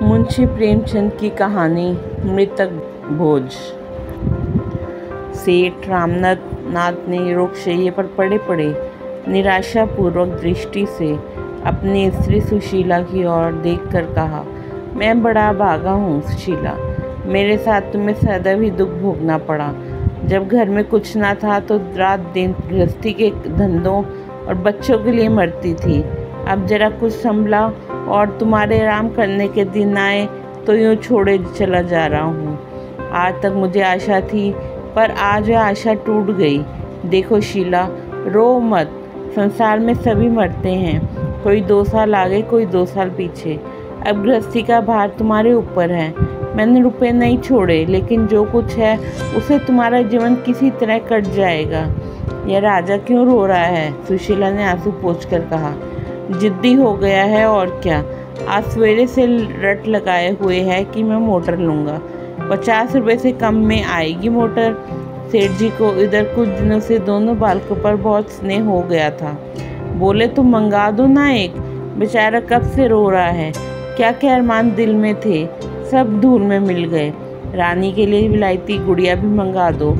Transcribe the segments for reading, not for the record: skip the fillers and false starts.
मुंशी प्रेमचंद की कहानी मृतक भोज। सेठ रामनाथ ने रोगशैये पर पड़े पड़े निराशापूर्वक दृष्टि से अपनी स्त्री सुशीला की ओर देखकर कहा, मैं बड़ा भागा हूँ सुशीला, मेरे साथ तुम्हें सदैव ही दुख भोगना पड़ा। जब घर में कुछ ना था तो रात दिन गृहस्थी के धंधों और बच्चों के लिए मरती थी। अब जरा कुछ संभला और तुम्हारे आराम करने के दिन आए तो यूँ छोड़े चला जा रहा हूँ। आज तक मुझे आशा थी, पर आज वह आशा टूट गई। देखो शीला, रो मत, संसार में सभी मरते हैं, कोई 2 साल आगे कोई 2 साल पीछे। अब गृहस्थी का भार तुम्हारे ऊपर है। मैंने रुपए नहीं छोड़े, लेकिन जो कुछ है उसे तुम्हारा जीवन किसी तरह कट जाएगा। यह राजा क्यों रो रहा है? सुशीला ने आंसू पोंछकर कहा। जिद्दी हो गया है और क्या। आज सवेरे से रट लगाए हुए है कि मैं मोटर लूँगा। 50 रुपये से कम में आएगी मोटर। सेठ जी को इधर कुछ दिनों से दोनों बालकों पर बहुत स्नेह हो गया था। बोले तो मंगा दो ना एक। बेचारा कब से रो रहा है। क्या क्या अरमान दिल में थे, सब धूल में मिल गए। रानी के लिए विलायती गुड़िया भी मंगा दो।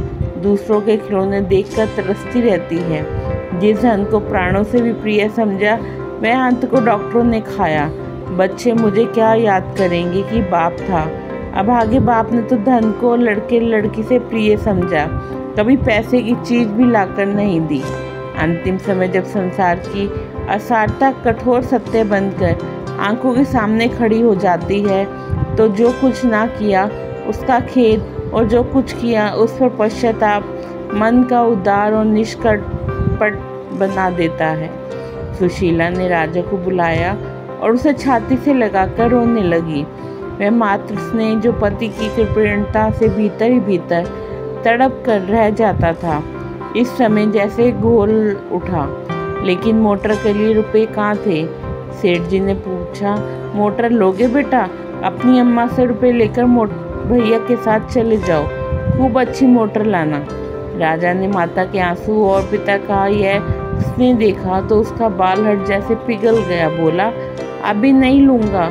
दूसरों के खिलौने देखकर तरसती रहती है। जिस धन को प्राणों से भी प्रिय समझा, वह अंत को डॉक्टरों ने खाया। बच्चे मुझे क्या याद करेंगे कि बाप था। अब आगे बाप ने तो धन को लड़के लड़की से प्रिय समझा, कभी पैसे की चीज़ भी लाकर नहीं दी। अंतिम समय जब संसार की असारता कठोर सत्य बनकर आंखों के सामने खड़ी हो जाती है, तो जो कुछ ना किया उसका खेद और जो कुछ किया उस पर पश्चाताप मन का उदार और निष्कपट बना देता है। सुशीला ने राजा को बुलाया और उसे छाती से लगाकर रोने लगी। वह मातृ स्नेह जो पति की कृपणता से भीतर ही भीतर तड़प कर रह जाता था, इस समय जैसे घोल उठा। लेकिन मोटर के लिए रुपए कहाँ थे? सेठ जी ने पूछा, मोटर लोगे बेटा? अपनी अम्मा से रुपए लेकर भैया के साथ चले जाओ, खूब अच्छी मोटर लाना। राजा ने माता के आंसू और पिता का यह उसने देखा तो उसका बाल हट जैसे पिघल गया। बोला, अभी नहीं लूँगा।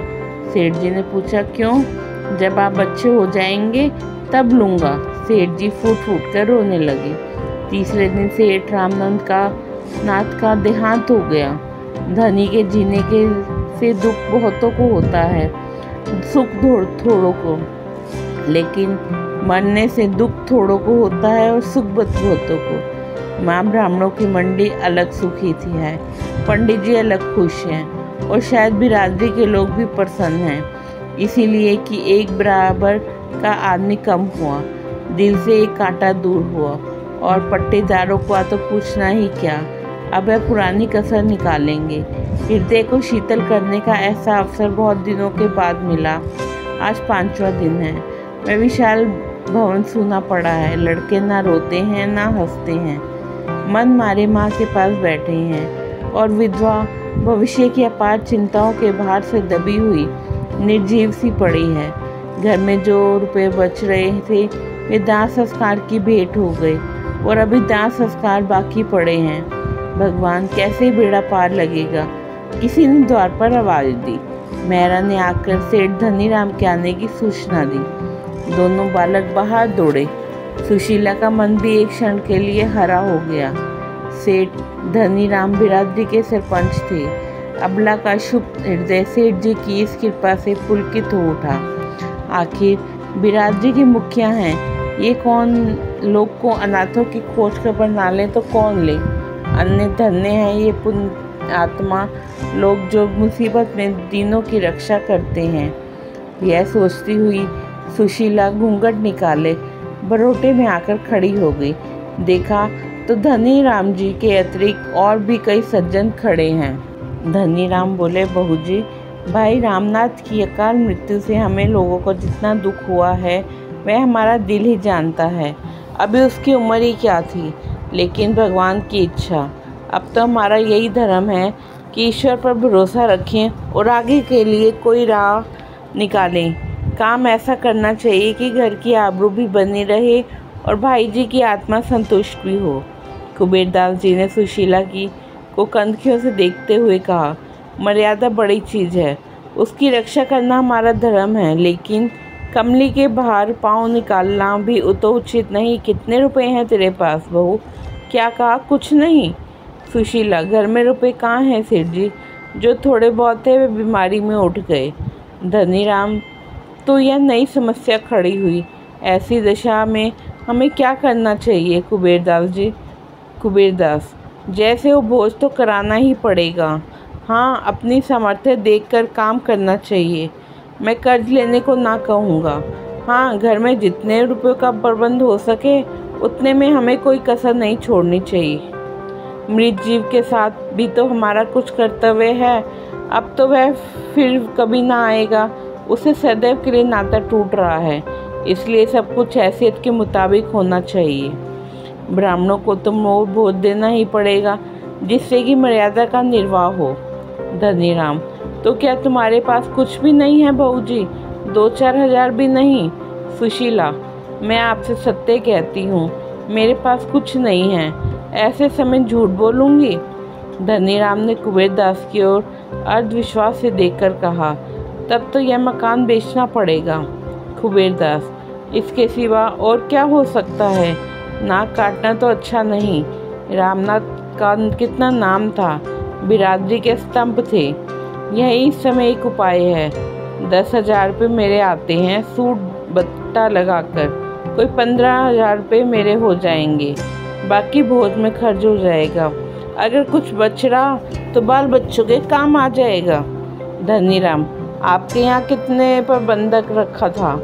सेठ जी ने पूछा, क्यों? जब आप बच्चे हो जाएंगे तब लूँगा। सेठ जी फूट फूट कर रोने लगे। तीसरे दिन सेठ रामनाथ का देहांत हो गया। धनी के जीने के से दुख बहुतों को होता है, सुख थोड़ों को, लेकिन मरने से दुख थोड़ों को होता है और सुख बहुतों को। माँ ब्राह्मणों की मंडी अलग सुखी थी है, पंडित जी अलग खुश हैं, और शायद बिरादरी के लोग भी प्रसन्न हैं, इसीलिए कि एक बराबर का आदमी कम हुआ, दिल से एक कांटा दूर हुआ। और पट्टेदारों का तो पूछना ही क्या। अब वह पुरानी कसर निकालेंगे। हृदय को शीतल करने का ऐसा अवसर बहुत दिनों के बाद मिला। आज 5वां दिन है। वह विशाल भवन सूना पड़ा है। लड़के ना रोते हैं ना हंसते हैं, मन मारे माँ के पास बैठे हैं, और विधवा भविष्य की अपार चिंताओं के भार से दबी हुई निर्जीव सी पड़ी है। घर में जो रुपए बच रहे थे वे दाह संस्कार की भेंट हो गए, और अभी दाह संस्कार बाकी पड़े हैं। भगवान, कैसे बेड़ा पार लगेगा। किसी ने द्वार पर आवाज दी। मेहरा ने आकर सेठ धनीराम के आने की सूचना दी। दोनों बालक बाहर दौड़े। सुशीला का मन भी एक क्षण के लिए हरा हो गया। सेठ धनीराम बिरादरी के सरपंच थे। अबला का शुभ हृदय सेठ जी की इस कृपा से पुलकित हो उठा। आखिर बिरादरी के मुखिया हैं, ये कौन लोग को अनाथों की खोज खबर ना लें तो कौन ले। अन्य धन्य हैं ये पुण्य आत्मा लोग जो मुसीबत में दीनों की रक्षा करते हैं। यह सोचती हुई सुशीला घूंघट निकाले बरोटे में आकर खड़ी हो गई। देखा तो धनीराम जी के अतिरिक्त और भी कई सज्जन खड़े हैं। धनीराम बोले, बहू जी, भाई रामनाथ की अकाल मृत्यु से हमें लोगों को जितना दुख हुआ है वह हमारा दिल ही जानता है। अभी उसकी उम्र ही क्या थी, लेकिन भगवान की इच्छा। अब तो हमारा यही धर्म है कि ईश्वर पर भरोसा रखें और आगे के लिए कोई राह निकालें। काम ऐसा करना चाहिए कि घर की आबरू भी बनी रहे और भाई जी की आत्मा संतुष्ट भी हो। कुबेरदास जी ने सुशीला को कनखियों से देखते हुए कहा, मर्यादा बड़ी चीज़ है, उसकी रक्षा करना हमारा धर्म है, लेकिन कमली के बाहर पाँव निकालना भी तो उचित नहीं। कितने रुपए हैं तेरे पास बहू? क्या कहा? कुछ नहीं। सुशीला, घर में रुपए कहाँ हैं सेठ जी? जो थोड़े बहुत थे वे बीमारी में उठ गए। धनीराम, तो यह नई समस्या खड़ी हुई। ऐसी दशा में हमें क्या करना चाहिए कुबेरदास जी? कुबेरदास, जैसे वो बोझ तो कराना ही पड़ेगा। हाँ, अपनी सामर्थ्य देखकर काम करना चाहिए। मैं कर्ज लेने को ना कहूँगा। हाँ, घर में जितने रुपयों का प्रबंध हो सके उतने में हमें कोई कसर नहीं छोड़नी चाहिए। मृत जीव के साथ भी तो हमारा कुछ कर्तव्य है। अब तो वह फिर कभी ना आएगा। उसे सदैव के लिए नाता टूट रहा है, इसलिए सब कुछ हैसियत के मुताबिक होना चाहिए। ब्राह्मणों को तो मोह बोध देना ही पड़ेगा, जिससे कि मर्यादा का निर्वाह हो। धनीराम, तो क्या तुम्हारे पास कुछ भी नहीं है बहू जी? 2-4 हजार भी नहीं? सुशीला, मैं आपसे सत्य कहती हूँ, मेरे पास कुछ नहीं है। ऐसे समय झूठ बोलूँगी? धनीराम ने कुबेरदास की ओर अर्धविश्वास से देखकर कहा, तब तो यह मकान बेचना पड़ेगा। कुबेरदास, इसके सिवा और क्या हो सकता है? नाक काटना तो अच्छा नहीं। रामनाथ का कितना नाम था, बिरादरी के स्तंभ थे। यही इस समय एक उपाय है। 10,000 रुपये मेरे आते हैं सूट बट्टा लगाकर। कोई 15,000 रुपये मेरे हो जाएंगे। बाकी भोज में खर्च हो जाएगा। अगर कुछ बच रहा तो बाल बच्चों के काम आ जाएगा। धनीराम, आपके यहाँ कितने पर बंधक रखा था?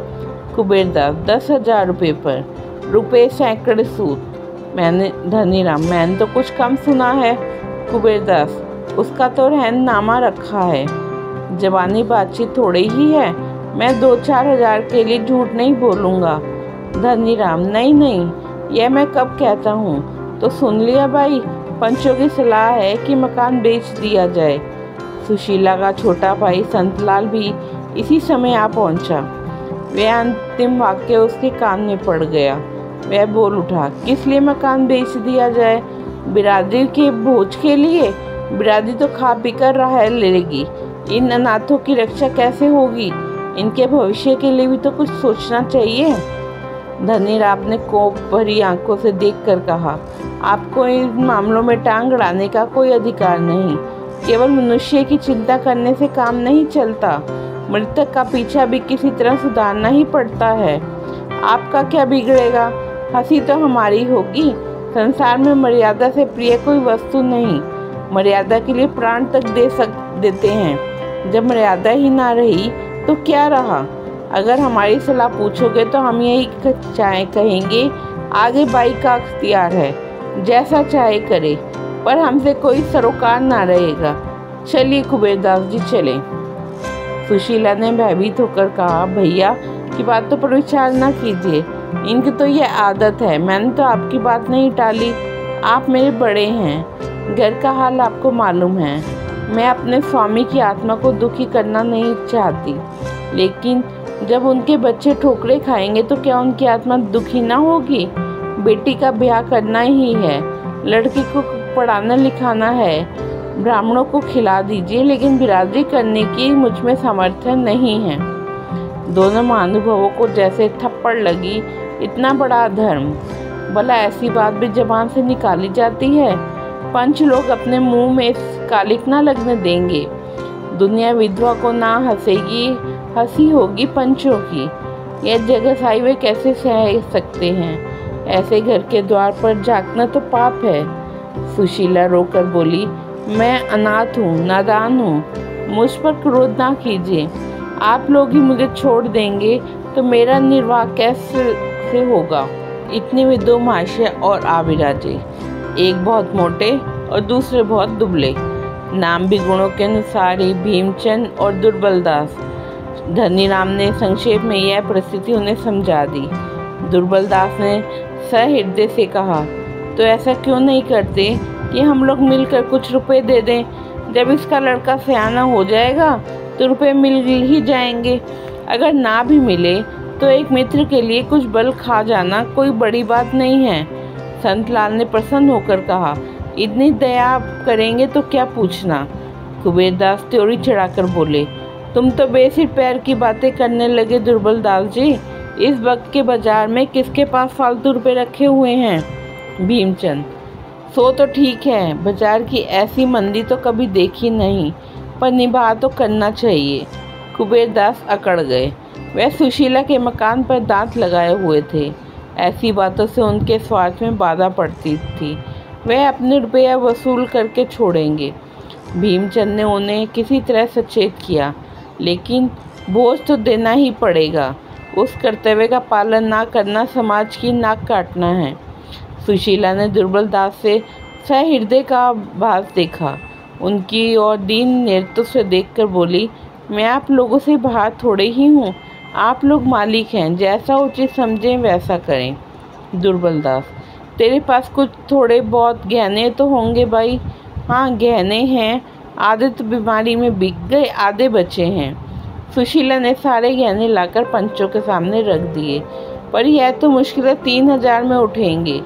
कुबेरदास, 10,000 रुपये पर। रुपये सैकड़े सूत। धनीराम, मैंने तो कुछ कम सुना है। कुबेरदास, उसका तो रहननामा रखा है। जवानी बातचीत थोड़ी ही है। मैं 2-4 हजार के लिए झूठ नहीं बोलूँगा। धनीराम, नहीं नहीं, यह मैं कब कहता हूँ। तो सुन लिया भाई, पंचों की सलाह है कि मकान बेच दिया जाए। सुशीला का छोटा भाई संतलाल भी इसी समय आ पहुँचा। वह अंतिम वाक्य उसके कान में पड़ गया। वह बोल उठा, किस लिए मकान बेच दिया जाए? बिरादरी के भोज के लिए? बिरादरी तो खा पी कर रहा लेगी। इन अनाथों की रक्षा कैसे होगी? इनके भविष्य के लिए भी तो कुछ सोचना चाहिए। धनीराम ने कोप भरी आंखों से देखकर कहा, आपको इन मामलों में टांग अड़ाने का कोई अधिकार नहीं। केवल मनुष्य की चिंता करने से काम नहीं चलता। मृतक का पीछा भी किसी तरह सुधारना ही पड़ता है। आपका क्या बिगड़ेगा? हंसी तो हमारी होगी। संसार में मर्यादा से प्रिय कोई वस्तु नहीं। मर्यादा के लिए प्राण तक देते हैं। जब मर्यादा ही ना रही तो क्या रहा? अगर हमारी सलाह पूछोगे तो हम यही कहेंगे, आगे बाई का अख्तियार है, जैसा चाहे करे, पर हमसे कोई सरोकार ना रहेगा। चलिए कुबेरदास जी, चलें। सुशीला ने भयभीत होकर कहा, भैया की बात तो पर विचार ना कीजिए। इनकी तो यह आदत है। मैंने तो आपकी बात नहीं टाली। आप मेरे बड़े हैं, घर का हाल आपको मालूम है। मैं अपने स्वामी की आत्मा को दुखी करना नहीं चाहती, लेकिन जब उनके बच्चे ठोकरें खाएंगे तो क्या उनकी आत्मा दुखी ना होगी? बेटी का ब्याह करना ही है, लड़की को पढ़ाना लिखाना है। ब्राह्मणों को खिला दीजिए, लेकिन बिरादरी करने की मुझ में सामर्थ्य नहीं है। दोनों महानुभावों को जैसे थप्पड़ लगी। इतना बड़ा धर्म, भला ऐसी बात भी जबान से निकाली जाती है? पंच लोग अपने मुंह में कालिक ना लगने देंगे। दुनिया विधवा को ना हंसेगी, हंसी होगी पंचों की। यह जगह वे कैसे सह सकते हैं? ऐसे घर के द्वार पर झांकना तो पाप है। सुशीला रोकर बोली, मैं अनाथ हूँ, नादान हूँ, मुझ पर क्रोध ना कीजिए। आप लोग ही मुझे छोड़ देंगे तो मेरा निर्वाह कैसे होगा? इतने में 2 महाशय और आ विराजे। एक बहुत मोटे और दूसरे बहुत दुबले। नाम भी गुणों के अनुसार ही भीमचंद और दुर्बलदास। धनीराम ने संक्षेप में यह परिस्थिति उन्हें समझा दी। दुर्बलदास ने सहृदय से कहा, तो ऐसा क्यों नहीं करते कि हम लोग मिलकर कुछ रुपए दे दें? जब इसका लड़का सयाना हो जाएगा तो रुपए मिल ही जाएंगे। अगर ना भी मिले तो एक मित्र के लिए कुछ बल खा जाना कोई बड़ी बात नहीं है। संतलाल ने प्रसन्न होकर कहा, इतनी दया करेंगे तो क्या पूछना। कुबेरदास त्योरी चढ़ाकर बोले, तुम तो बेसिर पैर की बातें करने लगे दुर्बल दास जी। इस वक्त के बाजार में किसके पास फालतू रुपए रखे हुए हैं? भीमचंद: सो तो ठीक है, बाजार की ऐसी मंदी तो कभी देखी नहीं, पर निभा तो करना चाहिए। कुबेरदास अकड़ गए। वह सुशीला के मकान पर दांत लगाए हुए थे। ऐसी बातों से उनके स्वार्थ में बाधा पड़ती थी। वह अपने रुपया वसूल करके छोड़ेंगे। भीमचंद ने उन्हें किसी तरह सचेत किया, लेकिन बोझ तो देना ही पड़ेगा। उस कर्तव्य का पालन ना करना समाज की नाक काटना है। सुशीला ने दुर्बल दास से सहृदय का भास देखा। उनकी और दीन नेत्रों से देखकर बोली, मैं आप लोगों से बाहर थोड़े ही हूँ। आप लोग मालिक हैं, जैसा उचित समझें वैसा करें। दुर्बल दास: तेरे पास कुछ थोड़े बहुत गहने तो होंगे भाई? हाँ, गहने हैं, आधे तो बीमारी में बिक गए, आधे बचे हैं। सुशीला ने सारे गहने लाकर पंचों के सामने रख दिए। पर यह तो मुश्किल 3,000 में उठेंगे।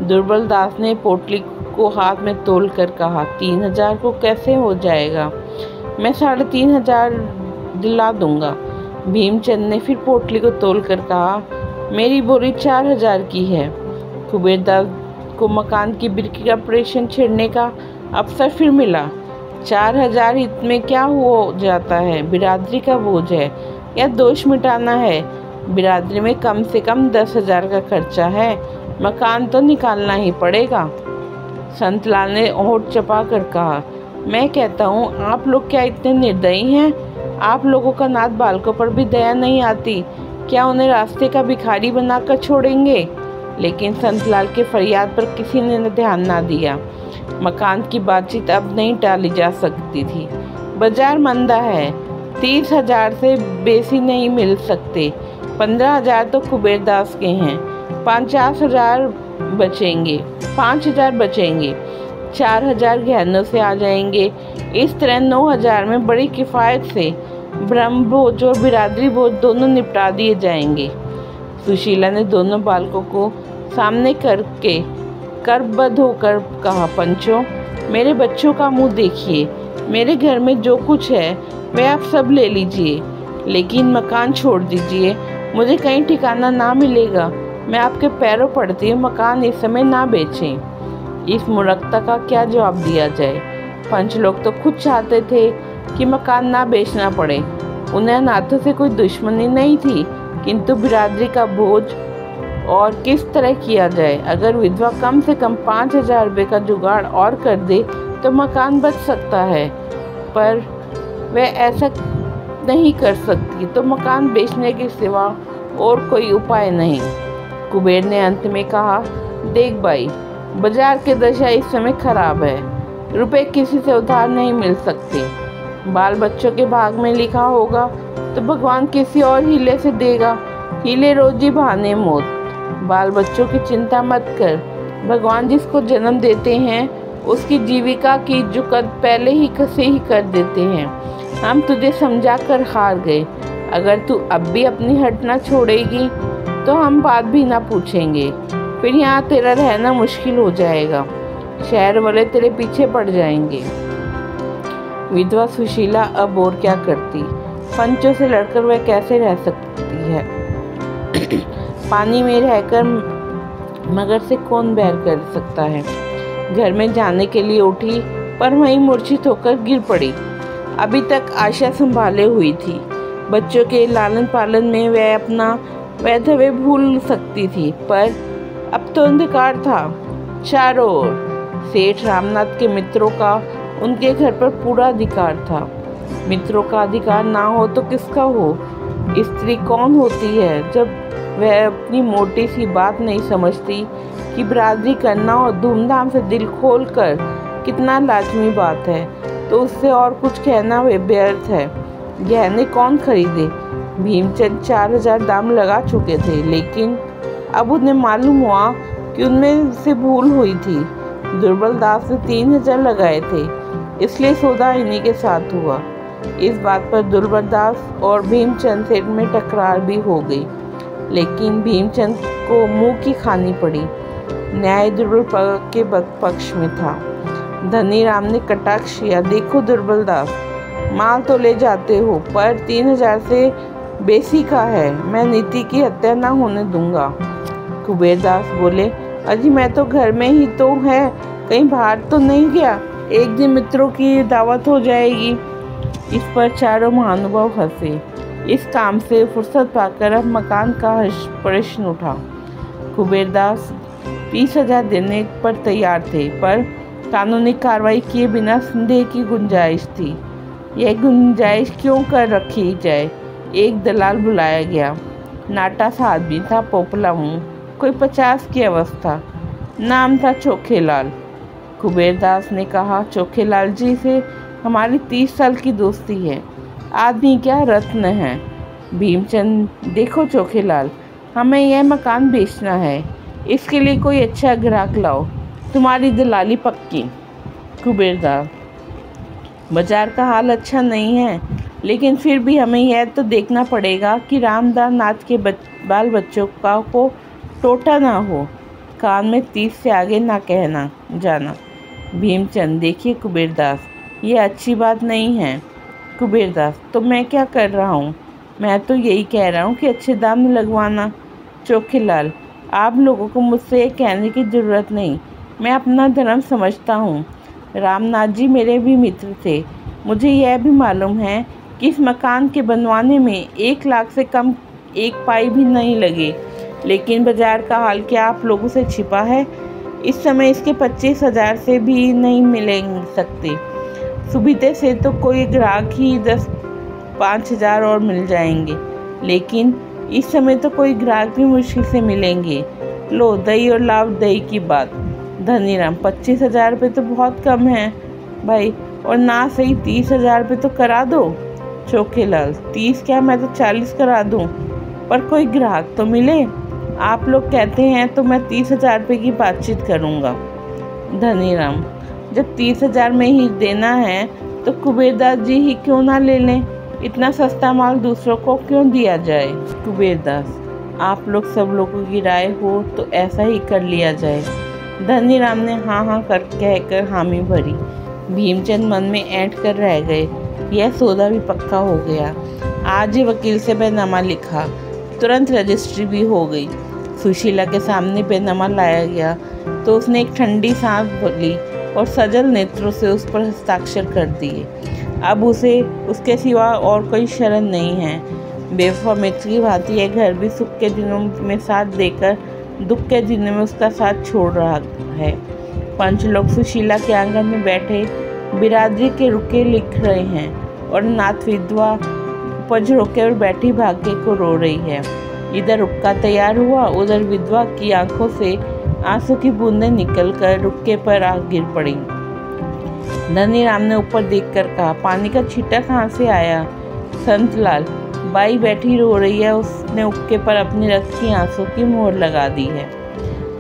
दुर्बल दास ने पोटली को हाथ में तोल कर कहा, 3,000 को कैसे हो जाएगा? मैं 3,500 दिला दूंगा। भीमचंद ने फिर पोटली को तोल कर कहा, मेरी बोली 4,000 की है। कुबेरदास को मकान की बिक्री का ऑपरेशन छेड़ने का अवसर फिर मिला। 4,000 में क्या हो जाता है? बिरादरी का बोझ है या दोष मिटाना है? बिरादरी में कम से कम 10,000 का खर्चा है। मकान तो निकालना ही पड़ेगा। संतलाल ने होठ चपा कर कहा, मैं कहता हूँ, आप लोग क्या इतने निर्दयी हैं? आप लोगों का नाथ बालकों पर भी दया नहीं आती? क्या उन्हें रास्ते का भिखारी बनाकर छोड़ेंगे? लेकिन संतलाल के फरियाद पर किसी ने ध्यान ना दिया। मकान की बातचीत अब नहीं टाली जा सकती थी। बाजार मंदा है, 30,000 से बेसी नहीं मिल सकते। 15,000 तो कुबेरदास के हैं। 50,000 बचेंगे, 5,000 बचेंगे। 4,000 गहनों से आ जाएंगे। इस तरह 9,000 में बड़ी किफ़ायत से ब्रह्म भोज और बिरादरी भोज दोनों निपटा दिए जाएंगे। सुशीला ने दोनों बालकों को सामने करके करबद्ध होकर कहा, पंचों, मेरे बच्चों का मुंह देखिए। मेरे घर में जो कुछ है वह आप सब ले लीजिए, लेकिन मकान छोड़ दीजिए। मुझे कहीं ठिकाना ना मिलेगा। मैं आपके पैरों पड़ती हूँ, मकान इस समय ना बेचें। इस मूर्खता का क्या जवाब दिया जाए? पंच लोग तो खुद चाहते थे कि मकान ना बेचना पड़े। उन्हें नातों से कोई दुश्मनी नहीं थी, किंतु बिरादरी का बोझ और किस तरह किया जाए? अगर विधवा कम से कम 5,000 रुपये का जुगाड़ और कर दे तो मकान बच सकता है, पर वह ऐसा नहीं कर सकती, तो मकान बेचने के सिवा और कोई उपाय नहीं। कुबेर ने अंत में कहा, देख भाई, बाजार की दशा इस समय खराब है। रुपए किसी से उधार नहीं मिल सकते। बाल बच्चों के भाग में लिखा होगा तो भगवान किसी और हीले से देगा। हीले रोजी बहाने मौत। बाल बच्चों की चिंता मत कर। भगवान जिसको जन्म देते हैं उसकी जीविका की जुकत पहले ही कर देते हैं। हम तुझे समझा कर हार गए। अगर तू अब भी अपनी हट ना छोड़ेगी तो हम बात भी ना पूछेंगे। फिर यहाँ तेरा रहना मुश्किल हो जाएगा। शहर वाले तेरे पीछे पड़ जाएंगे। विधवा सुशीला अब और क्या करती? पंचों से लड़कर वह कैसे रह सकती है? पानी में रहकर मगर से कौन बैर कर सकता है? घर में जाने के लिए उठी, पर वहीं मूर्छित होकर गिर पड़ी। अभी तक आशा संभाले हुई थी। बच्चों के लालन पालन में वह अपना वैधव्य भूल सकती थी, पर अब तो अंधकार था चारों ओर। सेठ रामनाथ के मित्रों का उनके घर पर पूरा अधिकार था। मित्रों का अधिकार ना हो तो किसका हो? स्त्री कौन होती है जब वह अपनी मोटी सी बात नहीं समझती कि बिरादरी करना और धूमधाम से दिल खोल कर कितना लाजमी बात है, तो उससे और कुछ कहना व्यर्थ है। गहने कौन खरीदे? भीमचंद 4,000 दाम लगा चुके थे, लेकिन अब उन्हें मालूम हुआ कि उनमें से भूल हुई थी। दुर्बल दास ने 3,000 लगाए थे, इसलिए सौदा इन्हीं के साथ हुआ। इस बात पर दुर्बल दास और भीमचंद सेठ में टकरार भी हो गई, लेकिन भीमचंद को मुंह की खानी पड़ी। न्याय दुर्बल के पक्ष में था। धनी राम ने कटाक्ष किया, देखो दुर्बल दास, माल तो ले जाते हो, पर 3,000 से बेसी का है। मैं नीति की हत्या ना होने दूंगा। कुबेरदास बोले, अजी मैं तो घर में ही तो है, कहीं बाहर तो नहीं गया। एक दिन मित्रों की दावत हो जाएगी। इस पर चारों महानुभाव हंसे। इस काम से फुर्सत पाकर अब मकान का प्रश्न उठा। कुबेरदास 30,000 देने पर तैयार थे, पर कानूनी कार्रवाई किए बिना संदेह की गुंजाइश थी। यह गुंजाइश क्यों कर रखी जाए? एक दलाल बुलाया गया। नाटा सा आदमी था, पोपला मुँह, कोई 50 की अवस्था। नाम था चोखेलाल। कुबेरदास ने कहा, चोखेलाल जी से हमारी 30 साल की दोस्ती है। आदमी क्या रत्न है। भीमचंद, देखो चोखेलाल, हमें यह मकान बेचना है। इसके लिए कोई अच्छा ग्राहक लाओ, तुम्हारी दलाली पक्की। कुबेरदास, बाजार का हाल अच्छा नहीं है, लेकिन फिर भी हमें यह तो देखना पड़ेगा कि रामदास नाथ के बाल बच्चों का को टोटा ना हो। कान में 30 से आगे ना कहना जाना। भीमचंद, देखिए कुबेरदास, ये अच्छी बात नहीं है। कुबेरदास, तो मैं क्या कर रहा हूँ? मैं तो यही कह रहा हूँ कि अच्छे दाम लगवाना। चोखेलाल, आप लोगों को मुझसे ये कहने की ज़रूरत नहीं, मैं अपना धर्म समझता हूँ। रामनाथ जी मेरे भी मित्र थे। मुझे यह भी मालूम है कि इस मकान के बनवाने में 1 लाख से कम 1 पाई भी नहीं लगे, लेकिन बाजार का हाल क्या आप लोगों से छिपा है? इस समय इसके 25,000 से भी नहीं मिल सकते। सुविधे से तो कोई ग्राहक ही 5,000 और मिल जाएंगे, लेकिन इस समय तो कोई ग्राहक भी मुश्किल से मिलेंगे। लो, दही और लाभ दही की बात। धनीराम, 25,000 रुपये तो बहुत कम है भाई, और ना सही 30,000 रुपये तो करा दो। चोखेलाल, 30 क्या, मैं तो 40 करा दूं, पर कोई ग्राहक तो मिले। आप लोग कहते हैं तो मैं 30,000 रुपये की बातचीत करूंगा। धनीराम, जब 30,000 में ही देना है तो कुबेरदास जी ही क्यों ना ले लें? इतना सस्ता माल दूसरों को क्यों दिया जाए? कुबेरदास, आप लोग सब लोगों की राय हो तो ऐसा ही कर लिया जाए। धनीराम ने हाँ कहकर हामी भरी। भीमचंद मन में ऐंठ कर रह गए। यह सौदा भी पक्का हो गया। आज ही वकील से बैनामा लिखा, तुरंत रजिस्ट्री भी हो गई। सुशीला के सामने बैनामा लाया गया तो उसने एक ठंडी सांस भली और सजल नेत्रों से उस पर हस्ताक्षर कर दिए। अब उसे उसके सिवा और कोई शरण नहीं है। बेवफा मित्र की भांति यह घर भी सुख के दिनों में साथ देकर दुख के दिनों में उसका साथ छोड़ रहा है। पंच लोग सुशीला के आंगन में बैठे बिरादरी के रुके लिख रहे हैं और नाथ विधवा उपज रोके और बैठी भाग्य को रो रही है। इधर रुक्का तैयार हुआ, उधर विधवा की आंखों से आंसू की बूंदें निकलकर रुक्के पर आ गिर पड़ी। धनीराम ने ऊपर देखकर कहा, पानी का छींटा कहाँ से आया? संतलाल, बाई बैठी रो रही है, उसने उक्के पर अपनी रक्त की आंसू की मोहर लगा दी है।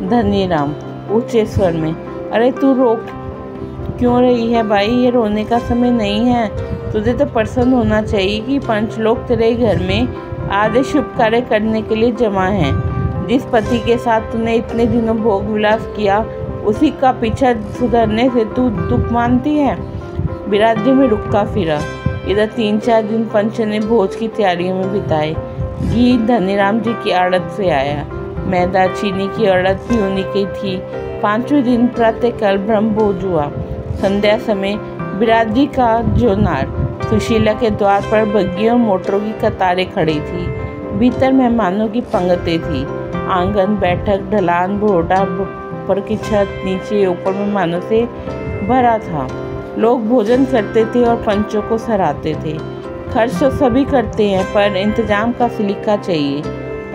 धनीराम ऊंचे स्वर में, अरे तू रो क्यों रही है बाई? ये रोने का समय नहीं है। तुझे तो प्रसन्न होना चाहिए कि पंच लोग तेरे घर में आधे शुभ कार्य करने के लिए जमा हैं। जिस पति के साथ तूने इतने दिनों भोग विलास किया, उसी का पीछा सुधरने से तू दुख मानती है। बिरादरी में रुक्का फिरा। इधर 3-4 दिन पंच ने भोज की तैयारियों में बिताए। घी धनीराम जी की आड़त से आया, मैदा चीनी की आड़त भी उन्हीं की थी। 5वें दिन प्रातःकाल ब्रह्म भोज हुआ। संध्या समय बिरादरी का जोनार सुशीला के द्वार पर बग्गियों और मोटरों की कतारें खड़ी थी। भीतर मेहमानों की पंक्ति थी। आंगन, बैठक, ढलान, भोरडा पर की छत, नीचे ऊपर मेहमानों से भरा था। लोग भोजन करते थे और पंचों को सराहते थे। खर्च तो सभी करते हैं, पर इंतजाम का सलीका चाहिए।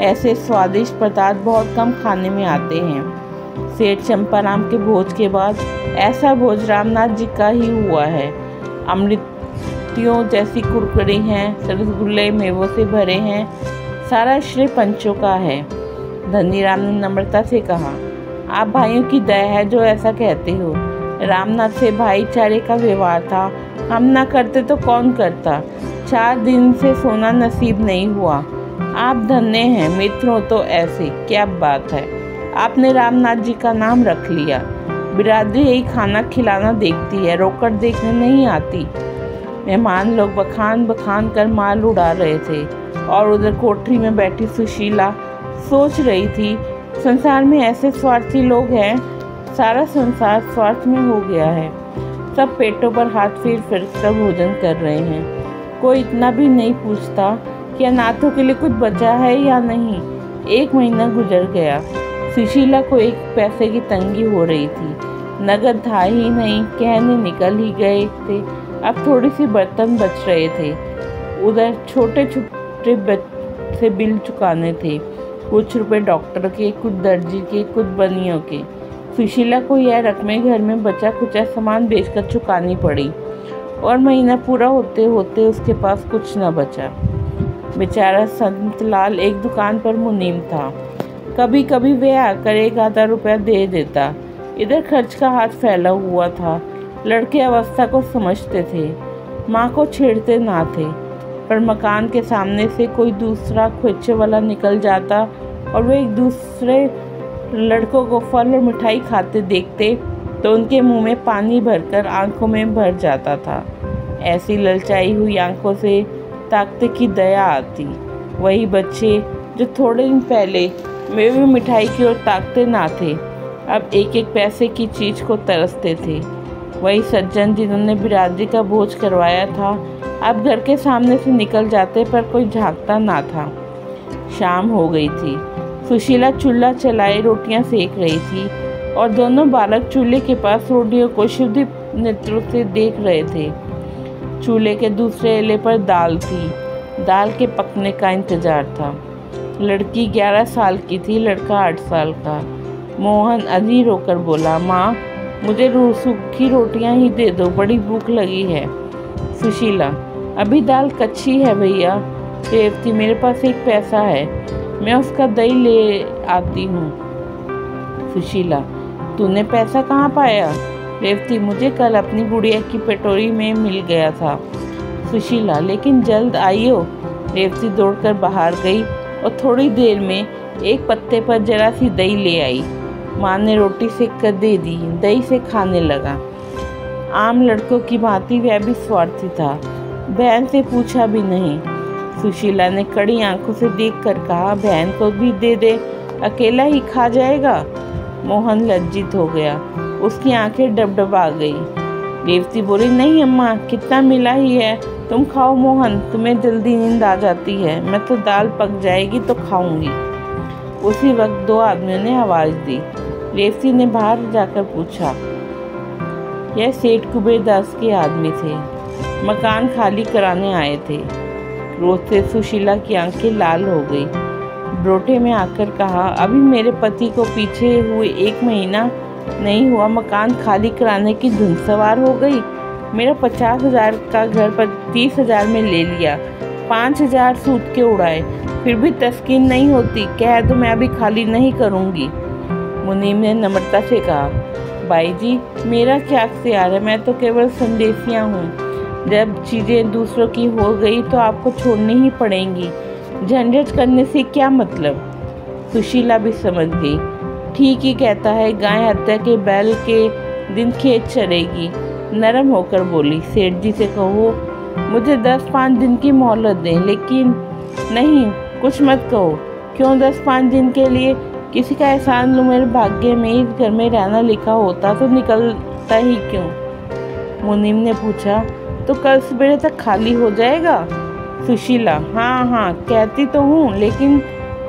ऐसे स्वादिष्ट पदार्थ बहुत कम खाने में आते हैं। सेठ चंपाराम के भोज के बाद ऐसा भोज रामनाथ जी का ही हुआ है। अमृतियों जैसी कुरकुरी हैं, रसगुल्ले मेवों से भरे हैं। सारा श्रेय पंचों का है। धनीराम ने नम्रता से कहा, आप भाइयों की दया है जो ऐसा कहते हो। रामनाथ से भाईचारे का व्यवहार था, हम ना करते तो कौन करता। 4 दिन से सोना नसीब नहीं हुआ। आप धन्य हैं, मित्रों तो ऐसे, क्या बात है। आपने रामनाथ जी का नाम रख लिया। बिरादरी यही खाना खिलाना देखती है, रोकड़ देखने नहीं आती। मेहमान लोग बखान बखान कर माल उड़ा रहे थे और उधर कोठरी में बैठी सुशीला सोच रही थी, संसार में ऐसे स्वार्थी लोग हैं, सारा संसार स्वार्थ में हो गया है। सब पेटों पर हाथ फेर फेर कर भोजन कर रहे हैं। कोई इतना भी नहीं पूछता कि अनाथों के लिए कुछ बचा है या नहीं। 1 महीना गुजर गया। सुशीला को 1 पैसे की तंगी हो रही थी। नगद था ही नहीं, कहने निकल ही गए थे। अब थोड़ी सी बर्तन बच रहे थे। उधर छोटे छोटे से बिल चुकाने थे, कुछ रुपए डॉक्टर के, कुछ दर्जी के, कुछ बनियों के। सुशीला को यह रकमें घर में बचा कुचा सामान बेचकर चुकानी पड़ी और महीना पूरा होते होते उसके पास कुछ न बचा। बेचारा संतलाल एक दुकान पर मुनीम था। कभी कभी वे आकर 1 आधा रुपया दे देता। इधर खर्च का हाथ फैला हुआ था। लड़के अवस्था को समझते थे, माँ को छेड़ते ना थे, पर मकान के सामने से कोई दूसरा खोचे वाला निकल जाता और वे एक दूसरे लड़कों को फल और मिठाई खाते देखते तो उनके मुंह में पानी भरकर आंखों में भर जाता था। ऐसी ललचाई हुई आंखों से ताकते की दया आती। वही बच्चे जो थोड़े दिन पहले वे भी मिठाई की ओर ताकते ना थे, अब 1-1 पैसे की चीज़ को तरसते थे। वही सज्जन जिन्होंने बिरादरी का बोझ करवाया था, अब घर के सामने से निकल जाते पर कोई झांकता ना था। शाम हो गई थी। सुशीला चूल्हा चलाए रोटियां सेक रही थी और दोनों बालक चूल्हे के पास रोटियों को शुद्ध नेत्रों से देख रहे थे। चूल्हे के दूसरे एले पर दाल थी। दाल के पकने का इंतजार था। लड़की 11 साल की थी, लड़का 8 साल का। मोहन अधीर होकर बोला, माँ मुझे सूखी रोटियां ही दे दो, बड़ी भूख लगी है। सुशीला, अभी दाल कच्ची है भैया। रेवती, मेरे पास 1 पैसा है, मैं उसका दही ले आती हूँ। सुशीला, तूने पैसा कहाँ पाया? रेवती, मुझे कल अपनी गुड़िया की पेटोरी में मिल गया था। सुशीला, लेकिन जल्द आइयो। रेवती दौड़कर बाहर गई और थोड़ी देर में एक पत्ते पर जरा सी दही ले आई। माँ ने रोटी सेक कर दे दी, दही से खाने लगा। आम लड़कों की भांति वह भी स्वार्थी था, बहन से पूछा भी नहीं। सुशीला ने कड़ी आंखों से देखकर कहा, बहन को भी दे दे, अकेला ही खा जाएगा। मोहन लज्जित हो गया, उसकी आंखें डबडबा गई। रेवती बोली, नहीं अम्मा, कितना मिला ही है, तुम खाओ मोहन, तुम्हें जल्दी नींद आ जाती है, मैं तो दाल पक जाएगी तो खाऊंगी। उसी वक्त 2 आदमियों ने आवाज़ दी। रेवती ने बाहर जाकर पूछा। यह सेठ कुबेरदास के आदमी थे, मकान खाली कराने आए थे। क्रोध से सुशीला की आंखें लाल हो गई। ब्रोटे में आकर कहा, अभी मेरे पति को पीछे हुए 1 महीना नहीं हुआ, मकान खाली कराने की धुन सवार हो गई। मेरा 50,000 का घर पर 30,000 में ले लिया, 5,000 सूद के उड़ाए, फिर भी तस्कीन नहीं होती। कह दो मैं अभी खाली नहीं करूँगी। मुनीम ने नम्रता से कहा, भाई जी मेरा क्या अख्तियार है, मैं तो केवल संदेशिया हूँ। जब चीज़ें दूसरों की हो गई तो आपको छोड़नी ही पड़ेंगी, झंझट करने से क्या मतलब। सुशीला भी समझ गई, ठीक ही कहता है, गाय हत्या के बैल के दिन खेत चरेगी। नरम होकर बोली, सेठ जी से कहो मुझे 10-5 दिन की मोहलत दें, लेकिन नहीं कुछ मत कहो। क्यों 10-5 दिन के लिए? किसी का एहसान लूँ? मेरे भाग्य में इस घर में रहना लिखा होता तो निकलता ही क्यों? मुनीम ने पूछा, तो कल सवेरे तक खाली हो जाएगा? सुशीला, हाँ कहती तो हूँ, लेकिन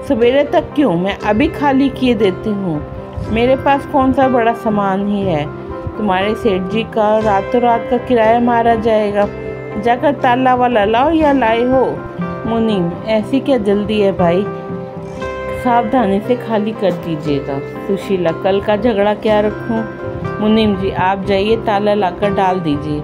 सवेरे तक क्यों, मैं अभी खाली किए देती हूँ। मेरे पास कौन सा बड़ा सामान ही है, तुम्हारे सेठ जी का रातों रात का किराया मारा जाएगा। जाकर ताला वाला लाओ या लाए हो। मुनीम, ऐसी क्या जल्दी है भाई, सावधानी से खाली कर दीजिएगा। सुशीला, कल का झगड़ा क्या रखूं? मुनीम जी, आप जाइए, ताला लाकर डाल दीजिए।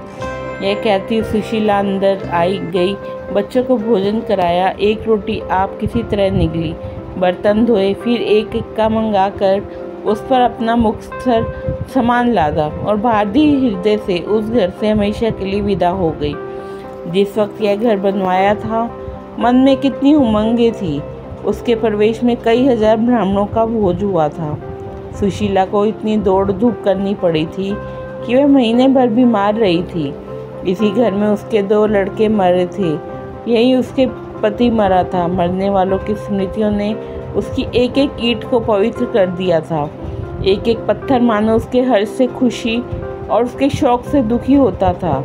यह कहती सुशीला अंदर आई गई, बच्चों को भोजन कराया, 1 रोटी आप किसी तरह निगली, बर्तन धोए, फिर एक इक्का मंगा कर उस पर अपना मुख्तर सामान लादा और भारी हृदय से उस घर से हमेशा के लिए विदा हो गई। जिस वक्त यह घर बनवाया था, मन में कितनी उमंगें थी। उसके प्रवेश में कई हजार ब्राह्मणों का भोज हुआ था। सुशीला को इतनी दौड़ धूप करनी पड़ी थी कि वह महीने भर बीमार रही थी। इसी घर में उसके 2 लड़के मरे थे, यही उसके पति मरा था। मरने वालों की स्मृतियों ने उसकी एक एक ईंट को पवित्र कर दिया था। एक एक पत्थर मानो उसके हर्ष से खुशी और उसके शौक से दुखी होता था।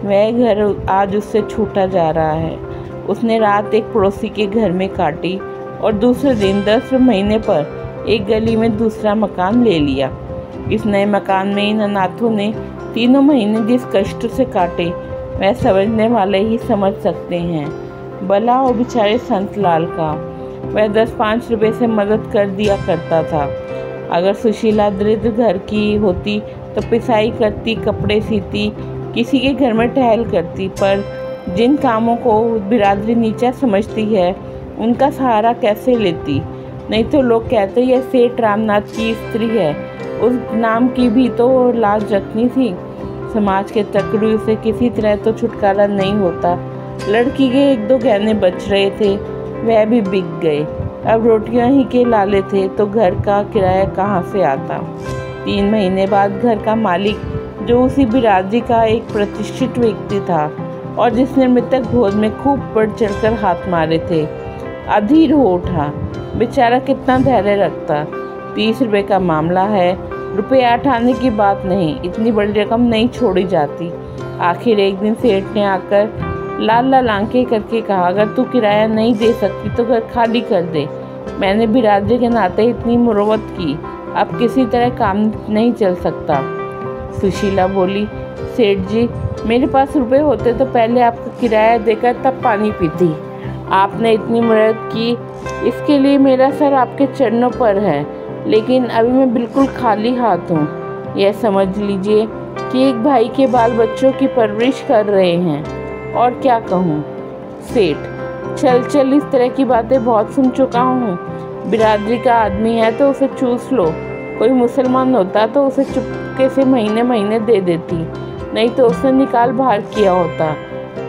वह घर आज उससे छूटा जा रहा है। उसने रात एक पड़ोसी के घर में काटी और दूसरे दिन 10 महीने पर एक गली में दूसरा मकान ले लिया। इस नए मकान में इन अनाथों ने 3 महीने जिस कष्ट से काटे वह समझने वाले ही समझ सकते हैं। भला हो बेचारे संत लाल का, वह 10-5 रुपये से मदद कर दिया करता था। अगर सुशीला दरिद्र घर की होती तो पिसाई करती, कपड़े सीती, किसी के घर में टहल करती, पर जिन कामों को बिरादरी नीचा समझती है उनका सहारा कैसे लेती। नहीं तो लोग कहते यह सेठ रामनाथ की स्त्री है, उस नाम की भी तो लाज रखनी थी। समाज के तकड़ू से किसी तरह तो छुटकारा नहीं होता। लड़की के 1-2 गहने बच रहे थे, वह भी बिक गए। अब रोटियां ही के लाले थे तो घर का किराया कहाँ से आता। 3 महीने बाद घर का मालिक, जो उसी बिरादरी का एक प्रतिष्ठित व्यक्ति था और जिसने मृतक भोज में खूब बढ़ चढ़कर हाथ मारे थे, अधीर हो उठा। बेचारा कितना धैर्य रखता। 30 रुपये का मामला है, रुपये 8 आने की बात नहीं, इतनी बड़ी रकम नहीं छोड़ी जाती। आखिर एक दिन सेठ ने आकर लाल लाल आंखें करके कहा, अगर तू किराया नहीं दे सकती तो घर खाली कर दे। मैंने बिरादरी के नाते इतनी मुरव्वत की, अब किसी तरह काम नहीं चल सकता। सुशीला बोली, सेठ जी मेरे पास रुपए होते तो पहले आपका किराया देकर तब पानी पीती। आपने इतनी मदद की, इसके लिए मेरा सर आपके चरणों पर है, लेकिन अभी मैं बिल्कुल खाली हाथ हूँ। यह समझ लीजिए कि एक भाई के बाल बच्चों की परवरिश कर रहे हैं। और क्या कहूँ सेठ, चल इस तरह की बातें बहुत सुन चुका हूँ। बिरादरी का आदमी है तो उसे चूस लो। कोई मुसलमान होता तो उसे चुपके से महीने महीने दे देती, नहीं तो उसने निकाल बाहर किया होता।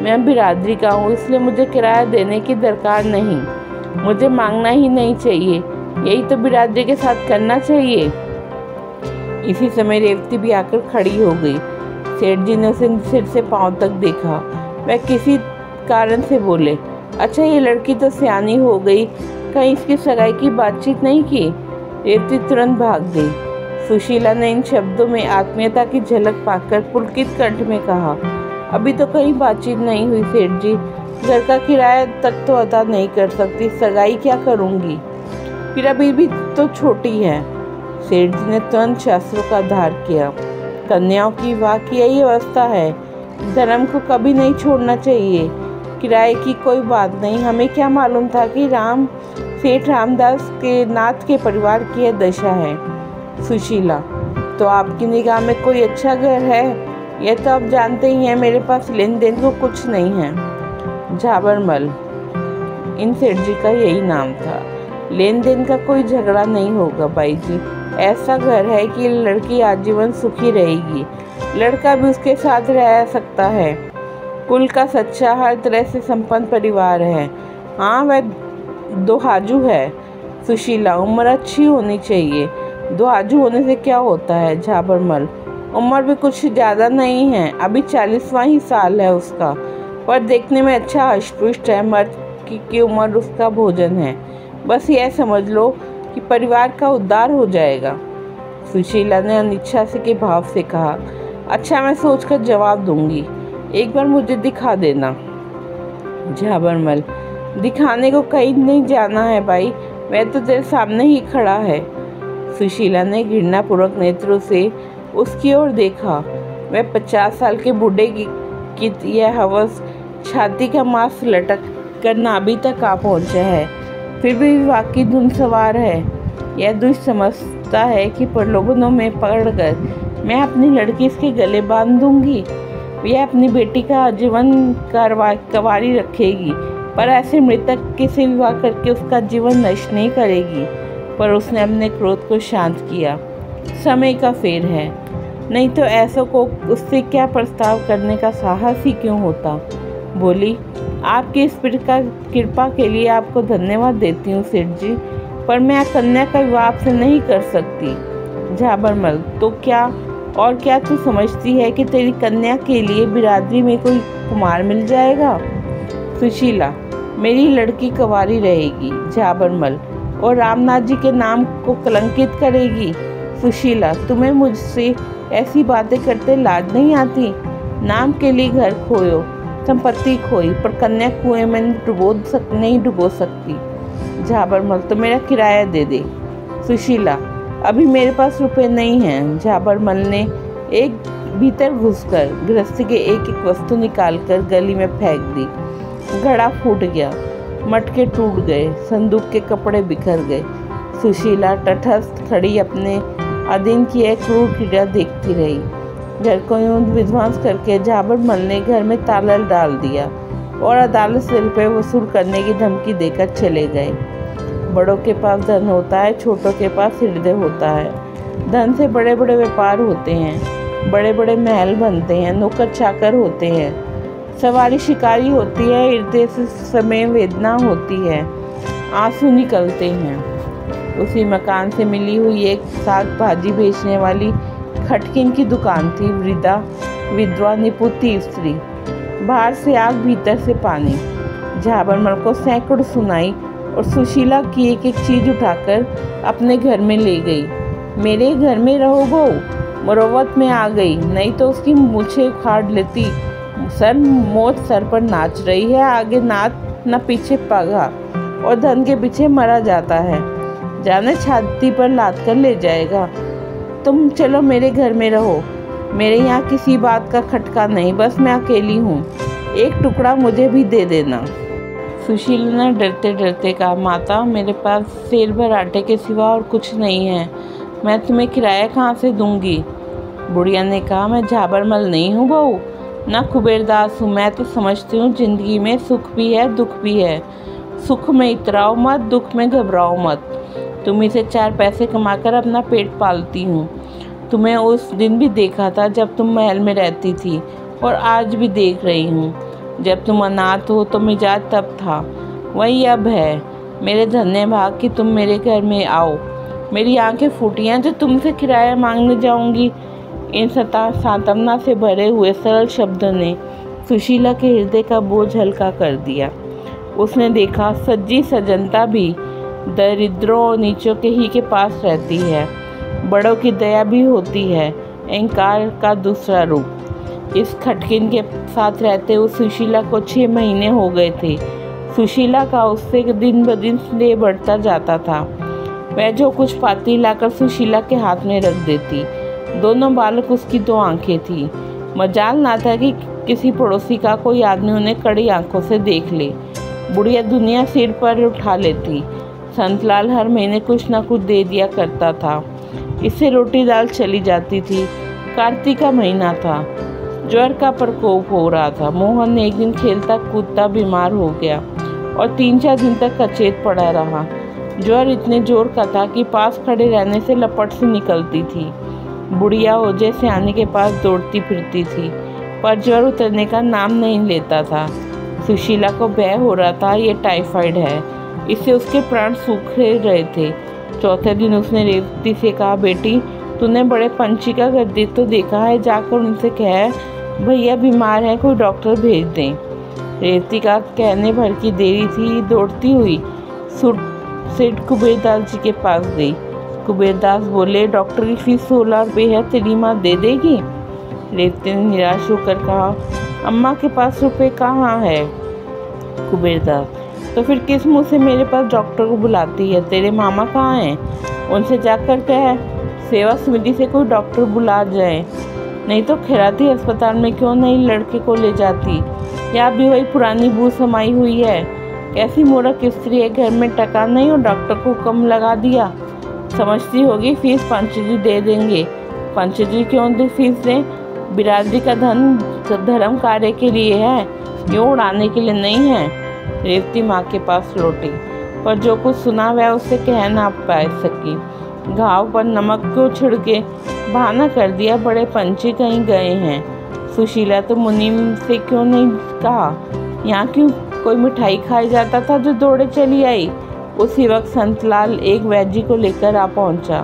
मैं बिरादरी का हूँ, इसलिए मुझे किराया देने की दरकार नहीं। मुझे मांगना ही नहीं चाहिए, यही तो बिरादरी के साथ करना चाहिए। इसी समय रेवती भी आकर खड़ी हो गई। सेठ जी ने उसे सिर से पांव तक देखा। वह किसी कारण से बोले, अच्छा ये लड़की तो सियानी हो गई, कहीं इसकी सगाई की बातचीत नहीं की। रेवती तुरंत भाग गई। सुशीला ने इन शब्दों में आत्मीयता की झलक पाकर पुलकित कंठ में कहा, अभी तो कहीं बातचीत नहीं हुई सेठ जी, घर का किराया तक तो अदा नहीं कर सकती, सगाई क्या करूँगी, फिर अभी भी तो छोटी है। सेठ जी ने तुरंत शास्त्रों का आधार किया। कन्याओं की विवाह की यही अवस्था है, धर्म को कभी नहीं छोड़ना चाहिए। किराए की कोई बात नहीं, हमें क्या मालूम था कि सेठ रामदास के नाथ के परिवार की यह दशा है। सुशीला, तो आपकी निगाह में कोई अच्छा घर है? यह तो आप जानते ही हैं मेरे पास लेन देन को कुछ नहीं है। झाबरमल, इन सेठ जी का यही नाम था। लेन देन का कोई झगड़ा नहीं होगा बाई जी, ऐसा घर है कि लड़की आजीवन सुखी रहेगी, लड़का भी उसके साथ रह सकता है। कुल का सच्चा, हर तरह से संपन्न परिवार है। हाँ, वह दोहाजू है। सुशीला, उम्र अच्छी होनी चाहिए। दोहाजू होने से क्या होता है? झाबरमल, उम्र भी कुछ ज़्यादा नहीं है, अभी 40वां ही साल है उसका, पर देखने में अच्छा हष्ट-पुष्ट है। मर्द की उम्र उसका भोजन है। बस यह समझ लो कि परिवार का उद्धार हो जाएगा। सुशीला ने अनिच्छा से के भाव से कहा, अच्छा मैं सोचकर जवाब दूंगी, एक बार मुझे दिखा देना। झाबरमल, दिखाने को कहीं नहीं जाना है भाई, वह तो तेरे सामने ही खड़ा है। सुशीला ने घृणापूर्वक नेत्रों से उसकी ओर देखा। वह 50 साल के बूढ़े की यह हवस छाती का मांस लटक कर नाभि तक आ पहुंचा है, फिर भी विवाह की धुन सवार है। यह दुष्ट समझता है कि प्रलोभनों में पकड़कर मैं अपनी लड़की इसके गले बांध दूंगी, यह अपनी बेटी का आजीवन कवारी रखेगी, पर ऐसे मृतक के से विवाह करके उसका जीवन नष्ट नहीं करेगी। पर उसने अपने क्रोध को शांत किया। समय का फेर है, नहीं तो ऐसों को उससे क्या प्रस्ताव करने का साहस ही क्यों होता। बोली, आपकी इस कृपा के लिए आपको धन्यवाद देती हूँ सेठ जी, पर मैं कन्या का विवाह आपसे नहीं कर सकती। झाबरमल, तो क्या और क्या तू समझती है कि तेरी कन्या के लिए बिरादरी में कोई कुमार मिल जाएगा? सुशीला, मेरी लड़की कंवारी रहेगी। झाबरमल, और रामनाथ जी के नाम को कलंकित करेगी। सुशीला, तुम्हें मुझसे ऐसी बातें करते लाज नहीं आती? नाम के लिए घर खोयो, संपत्ति खोई, पर कन्या कुएं में नहीं डुबो सकती। झाबरमल, तो मेरा किराया दे दे। सुशीला, अभी मेरे पास रुपए नहीं हैं। झाबरमल ने एक भीतर घुसकर गृहस्थी के एक एक वस्तु निकालकर गली में फेंक दी। घड़ा फूट गया, मटके टूट गए, संदूक के कपड़े बिखर गए। सुशीला तटस्थ खड़ी अपने अधीन की एक क्रूर क्रीड़ा देखती रही। घर को यूं विध्वंस करके झाबरमल ने घर में ताला डाल दिया और अदालत से रुपये वसूल करने की धमकी देकर चले गए। बड़ों के पास धन होता है, छोटों के पास हृदय होता है। धन से बड़े बड़े व्यापार होते हैं, बड़े बड़े महल बनते हैं, नौकर चाकर होते हैं, सवारी शिकारी होती है, हृदय से समय वेदना होती है, आंसू निकलते हैं। उसी मकान से मिली हुई एक साग भाजी बेचने वाली खटकिन की दुकान थी। वृद्धा विधवा निपुती स्त्री, बाहर से आग भीतर से पानी। झाबरमल को सैकड़ों सुनाई और सुशीला की एक एक चीज उठाकर अपने घर में ले गई। मेरे घर में रहो बहू, मुरव्वत में आ गई, नहीं तो उसकी मूछें उखाड़ लेती। मौत सर पर नाच रही है, आगे नाच न पीछे पगा, और धन के पीछे मरा जाता है, जाने छाती पर लाद कर ले जाएगा। तुम चलो मेरे घर में रहो, मेरे यहाँ किसी बात का खटका नहीं, बस मैं अकेली हूँ, एक टुकड़ा मुझे भी दे देना। सुशीला ने डरते डरते कहा, माता, मेरे पास सेर भर आटे के सिवा और कुछ नहीं है, मैं तुम्हें किराया कहाँ से दूंगी? बुढ़िया ने कहा, मैं झाबरमल नहीं हूँ बहू, ना कुबेरदास हूँ। मैं तो समझती हूँ जिंदगी में सुख भी है, दुख भी है। सुख में इतराओ मत, दुख में घबराओ मत। तुम्ही से 4 पैसे कमाकर अपना पेट पालती हूँ। तुम्हें उस दिन भी देखा था जब तुम महल में रहती थी, और आज भी देख रही हूँ। जब तुम अनाथ हो तो मिजाज तब था, वही अब है। मेरे धन्य भाग कि तुम मेरे घर में आओ। मेरी आंखें फूटी हैं जो तुमसे किराया मांगने जाऊंगी। इन सांत्वना से भरे हुए सरल शब्दों ने सुशीला के हृदय का बोझ हल्का कर दिया। उसने देखा, सज्जी सजनता भी दरिद्रों और नीचों के ही के पास रहती है। बड़ों की दया भी होती है, अहंकार का दूसरा रूप। इस खटकिन के साथ रहते हुए सुशीला को 6 महीने हो गए थे। सुशीला का उससे दिन ब दिन स्नेह बढ़ता जाता था। वह जो कुछ पाती लाकर सुशीला के हाथ में रख देती। दोनों बालक उसकी 2 आंखें थी। मजाल ना था कि किसी पड़ोसी का कोई आदमी उन्हें कड़ी आंखों से देख ले। बुढ़िया दुनिया सिर पर उठा लेती। संतलाल हर महीने कुछ न कुछ दे दिया करता था, इससे रोटी दाल चली जाती थी। कार्तिक का महीना था, ज्वर का प्रकोप हो रहा था। मोहन एक दिन खेलता कूदता बीमार हो गया और 3-4 दिन तक अचेत पड़ा रहा। ज्वर इतने जोर का था कि पास खड़े रहने से लपट से निकलती थी। बुढ़िया ओझे सियाने के पास दौड़ती फिरती थी, पर ज्वर उतरने का नाम नहीं लेता था। सुशीला को भय हो रहा था, ये टाइफाइड है, इससे उसके प्राण सूख रहे थे। चौथे दिन उसने रेवती से कहा, बेटी, तूने बड़े पंछी का घर तो देखा है, जाकर उनसे कह भैया बीमार है, कोई डॉक्टर भेज दें। रेवती का कहने भर की देरी थी, दौड़ती हुई सेठ कुबेरदास जी के पास गई। कुबेरदास बोले, डॉक्टर की फीस 16 रुपये है, तेरी माँ दे देगी? रेवती ने निराश होकर कहा, अम्मा के पास रुपए कहाँ है? कुबेरदास, तो फिर किस मुँह से मेरे पास डॉक्टर को बुलाती है? तेरे मामा कहाँ हैं? उनसे जाकर कह सेवा समिति से कोई डॉक्टर बुला जाए, नहीं तो खैराती अस्पताल में क्यों नहीं लड़के को ले जाती? या भी वही पुरानी बू समाई हुई है? कैसी मूर्ख स्त्री है, घर में टका नहीं और डॉक्टर को कम लगा दिया। समझती होगी फीस पंच जी दे देंगे। पंच जी क्यों दे फीस दें? बिरादरी का धन धर्म कार्य के लिए है, यूँ उड़ाने के लिए नहीं है। रेवती माँ के पास लौटी, पर जो कुछ सुना वह उसे कह ना पा सकी। घाव पर नमक क्यों छिड़के? बहाना कर दिया, बड़े पंछी कहीं गए हैं। सुशीला तो मुनीम से क्यों नहीं कहा? यहाँ क्यों कोई मिठाई खाई जाता था जो दौड़े चली आई? उसी वक्त संतलाल एक वैद्य को लेकर आ पहुँचा।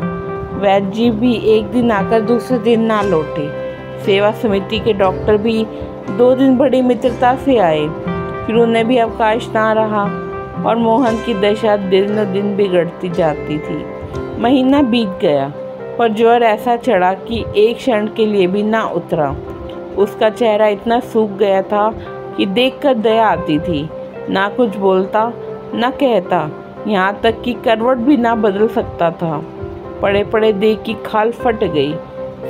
वैद्य जी भी एक दिन आकर दूसरे दिन ना लौटे। सेवा समिति के डॉक्टर भी 2 दिन बड़ी मित्रता से आए, फिर उन्हें भी अवकाश ना रहा और मोहन की दशा दिन दिन बिगड़ती जाती थी। महीना बीत गया पर ज्वर ऐसा चढ़ा कि एक क्षण के लिए भी ना उतरा। उसका चेहरा इतना सूख गया था कि देखकर दया आती थी। ना कुछ बोलता ना कहता, यहाँ तक कि करवट भी ना बदल सकता था। पड़े पड़े देख की खाल फट गई,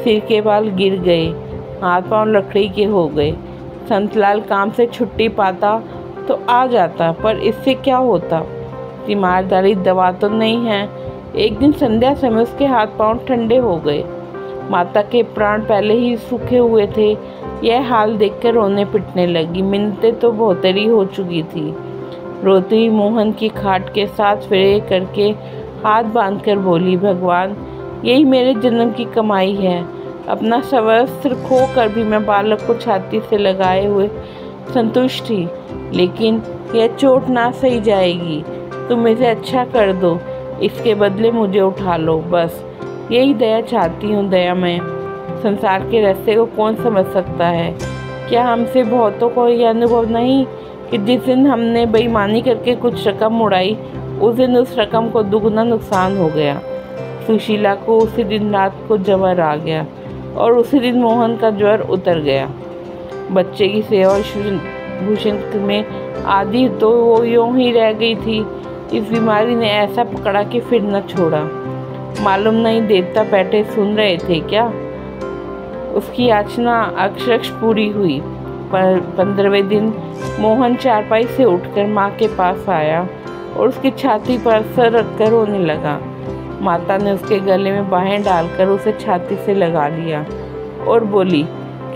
सिर के बाल गिर गए, हाथ पांव लकड़ी के हो गए। संतलाल काम से छुट्टी पाता तो आ जाता, पर इससे क्या होता? तीमारदारी दवा तो नहीं है। एक दिन संध्या समय उसके हाथ पांव ठंडे हो गए। माता के प्राण पहले ही सूखे हुए थे। यह हाल देखकर रोने पिटने लगी। मिन्नतें तो बहुतरी हो चुकी थी। रोती हुई मोहन की खाट के 7 फेरे करके हाथ बांधकर बोली, भगवान, यही मेरे जन्म की कमाई है। अपना सर्वस्व खो कर भी मैं बालक को छाती से लगाए हुए संतुष्ट थी, लेकिन यह चोट ना सही जाएगी। तुम इसे अच्छा कर दो, इसके बदले मुझे उठा लो, बस यही दया चाहती हूँ। दया में संसार के रास्ते को कौन समझ सकता है? क्या हमसे बहुतों को यह अनुभव नहीं कि जिस दिन हमने बेईमानी करके कुछ रकम उड़ाई, उस दिन उस रकम को दुगना नुकसान हो गया। सुशीला को उसी दिन रात को ज्वर आ गया और उसी दिन मोहन का ज्वर उतर गया। बच्चे की सेवा भूषण में आदि तो वो यूं ही रह गई थी। इस बीमारी ने ऐसा पकड़ा कि फिर न छोड़ा। मालूम नहीं देवता बैठे सुन रहे थे क्या? उसकी याचना अक्षरश पूरी हुई। पर 15वें दिन मोहन चारपाई से उठकर माँ के पास आया और उसकी छाती पर सर रखकर रोने लगा। माता ने उसके गले में बाहें डालकर उसे छाती से लगा लिया और बोली,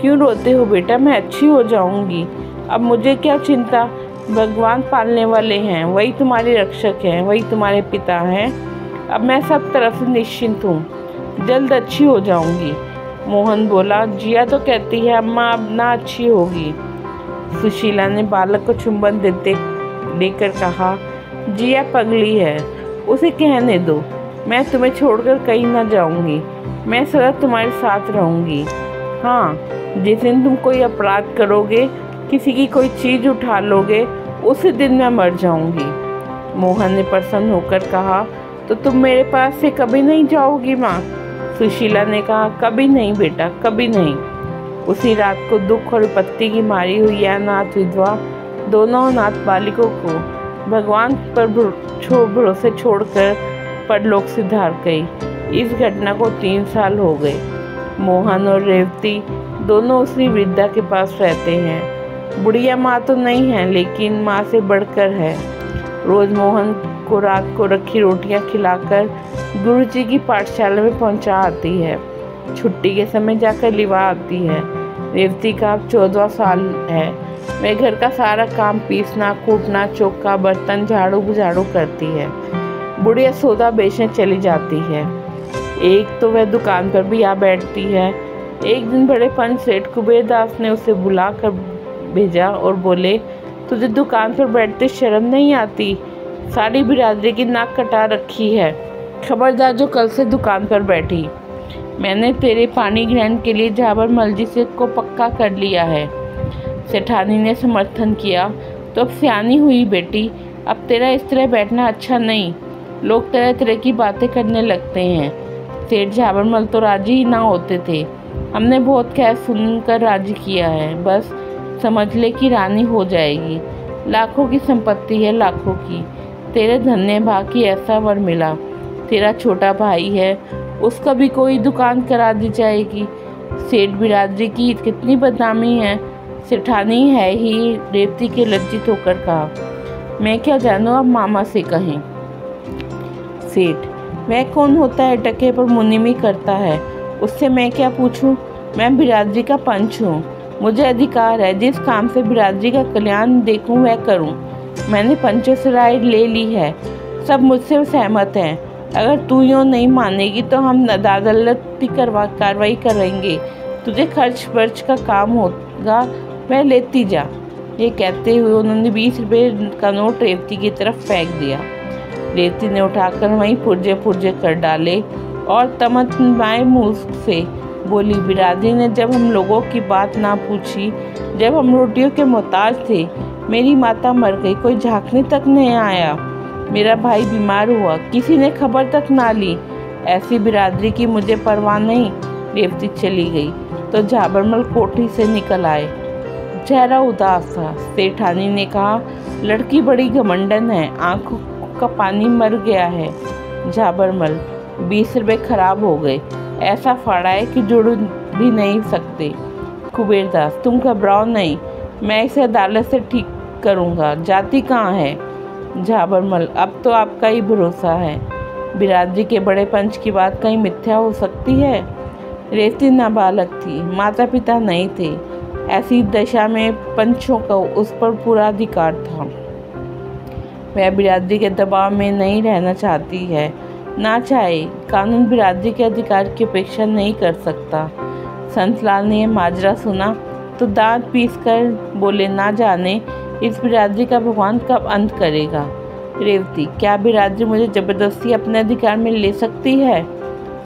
क्यों रोते हो बेटा? मैं अच्छी हो जाऊंगी। अब मुझे क्या चिंता? भगवान पालने वाले हैं, वही तुम्हारे रक्षक हैं, वही तुम्हारे पिता हैं। अब मैं सब तरफ से निश्चिंत हूँ, जल्द अच्छी हो जाऊंगी। मोहन बोला, जिया तो कहती है अम्मा अब ना अच्छी होगी। सुशीला ने बालक को चुंबन देकर कहा, जिया पगली है, उसे कहने दो। मैं तुम्हें छोड़कर कहीं ना जाऊंगी, मैं सदा तुम्हारे साथ रहूंगी। हाँ, जिस दिन तुम कोई अपराध करोगे, किसी की कोई चीज़ उठा लोगे, उसी दिन मैं मर जाऊंगी। मोहन ने प्रसन्न होकर कहा, तो तुम मेरे पास से कभी नहीं जाओगी माँ? सुशीला ने कहा, कभी नहीं बेटा, कभी नहीं। उसी रात को दुख और विपत्ति की मारी हुई यह अनाथ विधवा दोनों अनाथ बालिकों को भगवान पर भरोसे छोड़कर परलोक सिधार गई। इस घटना को 3 साल हो गए। मोहन और रेवती दोनों उसी वृद्धा के पास रहते हैं। बुढ़िया माँ तो नहीं है, लेकिन माँ से बढ़कर है। रोज मोहन को रात को रखी रोटियां खिलाकर गुरुजी की पाठशाला में पहुंचा आती है। छुट्टी के समय जाकर लिवा आती है। रेवती का अब 14वां साल है। वह घर का सारा काम पीसना, कूटना, चौका, बर्तन, झाड़ू बुझाड़ू करती है। बुढ़िया सौदा बेचने चली जाती है। एक तो वह दुकान पर भी आ बैठती है। एक दिन बड़े पंच सेठ कुबेरदास ने उसे बुला कर भेजा और बोले, तुझे दुकान पर बैठते शर्म नहीं आती? सारी बिरादरी की नाक कटा रखी है। खबरदार जो कल से दुकान पर बैठी। मैंने तेरे पानी ग्रहण के लिए झाबर मलजी से को पक्का कर लिया है। सेठानी ने समर्थन किया, तो अब सियानी हुई बेटी, अब तेरा इस तरह बैठना अच्छा नहीं। लोग तरह तरह की बातें करने लगते हैं। सेठ झाबरमल तो राजी ही ना होते थे। हमने बहुत खैर सुनकर राजी किया है। बस समझ ले कि रानी हो जाएगी। लाखों की संपत्ति है, लाखों की। तेरे धन्य भाग की ऐसा वर मिला। तेरा छोटा भाई है, उसका भी कोई दुकान करा दी जाएगी। सेठ बिरादरी की कितनी बदनामी है। सेठानी है ही, रेवती के लज्जित होकर कहा। मैं क्या जानूं, अब मामा से कहें। सेठ, वह कौन होता है टके पर मुनिमी करता है? उससे मैं क्या पूछूं? मैं बिरादरी का पंच हूँ। मुझे अधिकार है जिस काम से बिरादरी का कल्याण देखूं वह करूं। मैंने पंचों से राय ले ली है, सब मुझसे सहमत हैं। अगर तू यूँ नहीं मानेगी तो हम अदालत की कार्रवाई करेंगे। तुझे खर्च वर्च का काम होगा, वह लेती जा। ये कहते हुए उन्होंने 20 रुपये का नोट रेवती की तरफ फेंक दिया। रेवती ने उठाकर वहीं पुर्जे पुर्जे कर डाले और तमतमाए मुँह से बोली, बिरादरी ने जब हम लोगों की बात ना पूछी, जब हम रोटियों के मोहताज थे, मेरी माता मर गई, कोई झांकने तक नहीं आया, मेरा भाई बीमार हुआ, किसी ने खबर तक ना ली, ऐसी बिरादरी की मुझे परवाह नहीं। रेवती चली गई तो झाबरमल कोठरी से निकल आए। चेहरा उदास था। सेठानी ने कहा, लड़की बड़ी घमंडन है, आंखों का पानी मर गया है। झाबरमल, 20 रुपये खराब हो गए, ऐसा फाड़ा है कि जुड़ भी नहीं सकते। कुबेरदास, तुम घबराओ नहीं, मैं इसे अदालत से ठीक करूँगा। जाति कहाँ है? झाबरमल, अब तो आपका ही भरोसा है। बिरादरी के बड़े पंच की बात कहीं मिथ्या हो सकती है? रेवती नाबालग थी, माता पिता नहीं थे, ऐसी दशा में पंचों का उस पर पूरा अधिकार था। वह बिरादरी के दबाव में नहीं रहना चाहती है, ना चाहे, कानून बिरादरी के अधिकार की उपेक्षा नहीं कर सकता। संतलाल ने यह माजरा सुना तो दांत पीस कर बोले, ना जाने इस बिरादरी का भगवान कब अंत करेगा। रेवती, क्या बिरादरी मुझे जबरदस्ती अपने अधिकार में ले सकती है?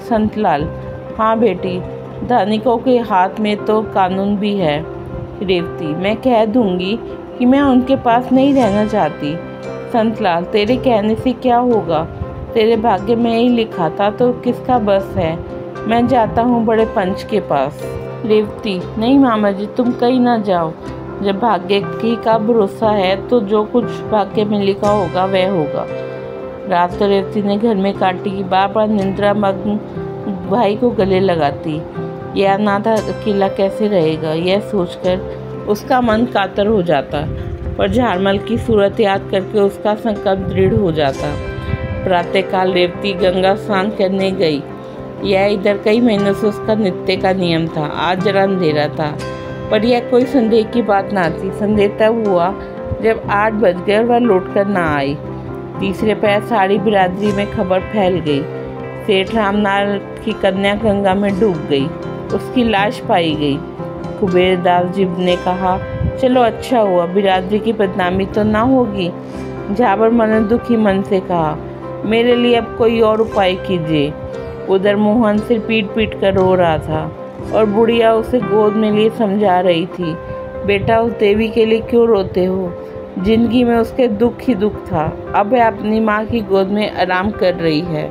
संतलाल, हाँ बेटी, धनिकों के हाथ में तो कानून भी है। रेवती, मैं कह दूंगी कि मैं उनके पास नहीं रहना चाहती। संतलाल, तेरे कहने से क्या होगा? तेरे भाग्य में ही लिखा था तो किसका बस है? मैं जाता हूँ बड़े पंच के पास। रेवती, नहीं मामा जी, तुम कहीं ना जाओ। जब भाग्य की का भरोसा है तो जो कुछ भाग्य में लिखा होगा वह होगा। रात तो रेवती ने घर में काटी, बार बार निंद्रा मग्न भाई को गले लगाती। यह अनाथ अकेला कैसे रहेगा, यह सोचकर उसका मन कातर हो जाता, और झारमल की सूरत याद करके उसका संकल्प दृढ़ हो जाता। प्रातःकाल रेवती गंगा स्नान करने गई। यह इधर कई महीनों से उसका नित्य का नियम था। आज जरा अंधेरा था, पर यह कोई संदेह की बात ना थी। संदेह तब हुआ जब 8 बज गए और वह लौटकर ना आई। तीसरे पैर सारी बिरादरी में खबर फैल गई। सेठ रामनाल की कन्या गंगा में डूब गई, उसकी लाश पाई गई। कुबेरदास जी ने कहा, चलो अच्छा हुआ, बिरादरी की बदनामी तो ना होगी। झाबरमल ने दुखी मन से कहा, मेरे लिए अब कोई और उपाय कीजिए। उधर मोहन सिर पीट पीट कर रो रहा था और बुढ़िया उसे गोद में लिए समझा रही थी, बेटा उस देवी के लिए क्यों रोते हो? जिंदगी में उसके दुख ही दुख था। अब वह अपनी माँ की गोद में आराम कर रही है।